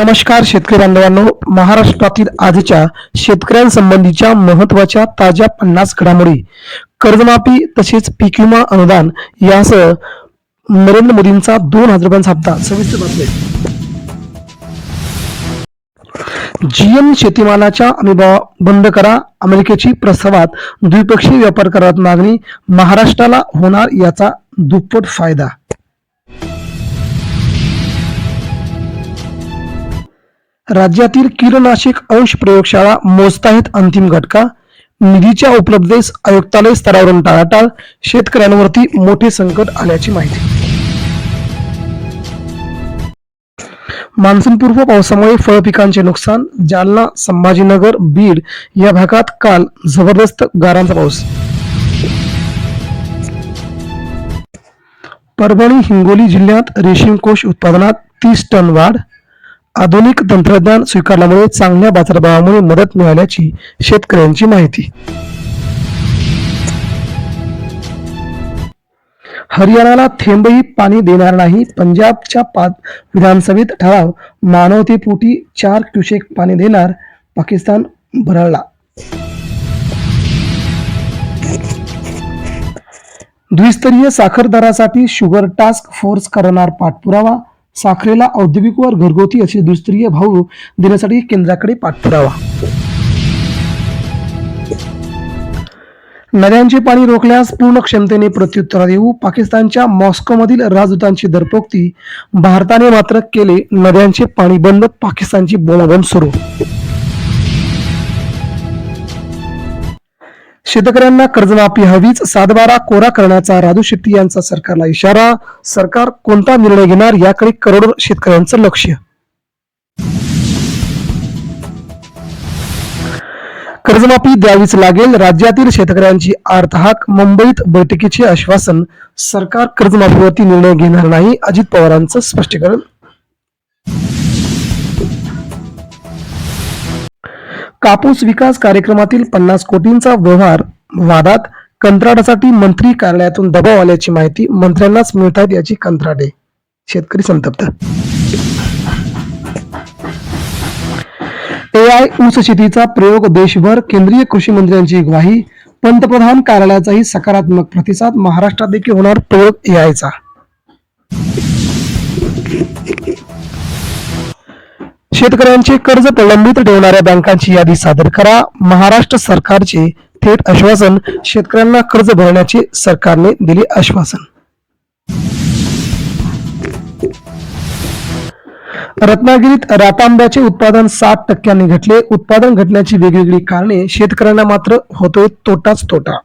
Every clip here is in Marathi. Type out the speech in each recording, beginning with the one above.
नमस्कार शेतकरी बांधवांनो, महाराष्ट्रातील आजच्या शेतकऱ्यांसंबंधीच्या महत्त्वाच्या ताज्या 50 घडामोडी, कर्जमाफी तसेच पीक विमा अनुदान यासह नरेंद्र मोदींचा 2022 हप्ता सविस्तर बातमी. जीएम शेतीमालाच्या हमीभाव बंद करा, अमेरिकेची प्रस्तावात द्विपक्षीय व्यापार करारात मागणी, महाराष्ट्राला होणार याचा दुप्पट फायदा. राज्यातील कीटकनाशक अंश प्रयोगशाळा मोजताहेत अंतिम घटका, निधीच्या उपलब्धतेस आयुक्तालय स्तरावरून टाळाटाळ, शेतकऱ्यांवरती मोठे संकट आल्याची माहिती. मान्सूनपूर्व पावसामुळे फळपिकांचे नुकसान, जालना, संभाजीनगर, बीड या भागात काल जबरदस्त गारांचा पाऊस. परभणी, हिंगोली जिल्ह्यात रेशीम कोष उत्पादनात 30 टन वाढ, आधुनिक तंत्रज्ञान स्वीकारल्यामुळे चांगल्या बाजारभावामुळे मदत मिळाल्याची शेतकऱ्यांची माहिती. हरियाणाला थेंबही पाणी देणार नाही, पंजाबच्या 5 विधानसभेत ठराव, मानवतेपोटी 4 क्युसेक पाणी देणार, पाकिस्तान भरळला. द्विस्तरीय साखर दरासाठी शुगर टास्क फोर्स करणार पाठपुरावा, साखरेला औद्योगिक वर घरगुती असे द्विस्तरीय भाव देण्यासाठी केंद्राकडे पाठपुरावा. नद्यांचे पाणी रोखल्यास पूर्ण क्षमतेने प्रत्युत्तर देऊ, पाकिस्तानच्या मॉस्कोमधील राजदूतांची दरपोक्ती, भारताने मात्र केले नद्यांचे पाणी बंद, पाकिस्तानची बोलाबोल सुरू. शेतकऱ्यांना कर्जमाफी हवीच, 7/12 कोरा करण्याचा राजू शेट्टी यांचा सरकारला इशारा, सरकार कोणता निर्णय घेणार याकडे करोडो शेतकऱ्यांचं लक्ष. कर्जमाफी द्यावीच लागेल, राज्यातील शेतकऱ्यांची आर्तहाक, मुंबईत बैठकीचे आश्वासन, सरकार कर्जमाफीवरती निर्णय घेणार नाही, अजित पवारांचं स्पष्टीकरण. कापूस विकास कार्यक्रमातील 50 कोटींचा व्यवहार वादात, कंत्राटासाठी मंत्री कार्यालयातून दबाव आल्याची माहिती, मंत्र्यांनाच मिळतात याची कंत्राटे, शेतकरी संतप्त. AI ऊस शेतीचा प्रयोग देशभर, केंद्रीय कृषी मंत्र्यांची ग्वाही, पंतप्रधान कार्यालयाचाही सकारात्मक प्रतिसाद, महाराष्ट्रात देखील होणार प्रयोग AIचा. शेतकऱ्यांचे कर्ज प्रलंबित ठेवणाऱ्या बँकांची यादी सादर करा, महाराष्ट्र सरकारचे थेट आश्वासन, शेतकऱ्यांना कर्ज भरण्याचे सरकारने दिले आश्वासन. रत्नागिरीत रातांब्याचे उत्पादन 60% घटले, उत्पादन घटण्याची वेगवेगळी कारणे, शेतकऱ्यांना मात्र होतोय तोटाच तोटा.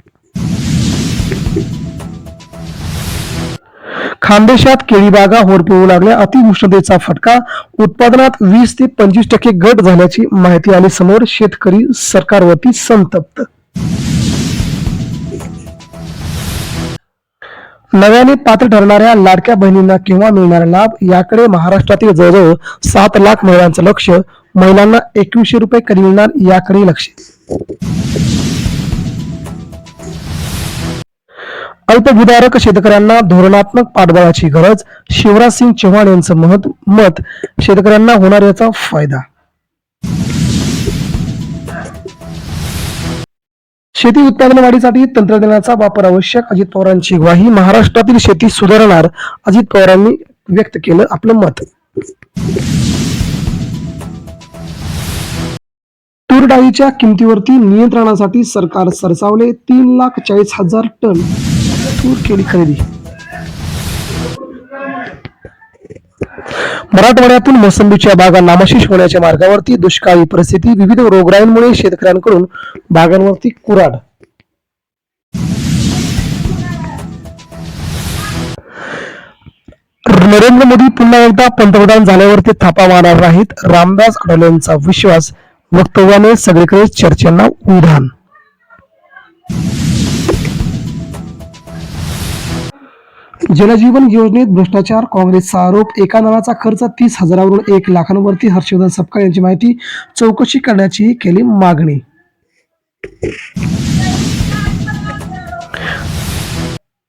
खानदेशात केळी बागा होरपळू लागल्या, अतिउष्णतेचा फटका, उत्पादनात 20 ते 25% घट झाल्याची माहिती आली समोर, शेतकरी सरकारवरती संतप्त. नव्याने पात्र ठरणाऱ्या लाडक्या बहिणींना केव्हा मिळणार लाभ, याकडे महाराष्ट्रातील जवळजवळ 7 लाख महिलांचं लक्ष, महिलांना 2100 रुपये कधी मिळणार याकडे लक्ष. अल्पभूधारक शेतकऱ्यांना धोरणात्मक पाठबळाची गरज, शिवराज सिंग चौहान यांचं मत, शेतकऱ्यांना होणार याचा फायदा. शेती उत्पादन वाढीसाठी तंत्रज्ञानाचा वापर आवश्यक, अजित पवारांची ग्वाही, महाराष्ट्रातील शेती सुधारणार, अजित पवारांनी व्यक्त केलं आपलं मत. तूर डाळीच्या किमतीवरती नियंत्रणासाठी सरकार सरसावले, 3,40,000 टन तूर केली खरेदी. मराठवाड्यातून मोसंबीच्या बागा नामशेष होण्याच्या मार्गावरती, दुष्काळी परिस्थिती, विविध रोगराईंमुळे शेतकऱ्यांकडून बागांवरती कुऱ्हाड. नरेंद्र मोदी पुन्हा एकदा पंतप्रधान झाल्यावरती थापा मारणार नाहीत, रामदास आठवलेंचा विश्वास, वक्तव्याने सगळीकडे चर्चांना उधाण. जलजीवन योजनेत भ्रष्टाचार, काँग्रेसचा आरोप, एका नळाचा खर्च 30,000वरून 1 लाखांवरती, हर्षवर्धन सपकाळ यांची माहिती, चौकशी करण्याची केली मागणी.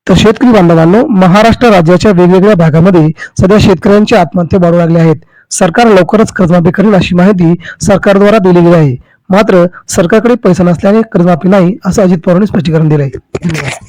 तर शेतकरी बांधवांनो, महाराष्ट्र राज्याच्या वेगवेगळ्या भागामध्ये सध्या शेतकऱ्यांची आत्महत्या वाढू लागल्या आहेत. सरकार लवकरच कर्जमाफी करेल अशी माहिती सरकारद्वारा दिली गेली आहे. मात्र सरकारकडे पैसा नसल्याने कर्जमाफी नाही असं अजित पवारांनी स्पष्टीकरण दिलंय. धन्यवाद.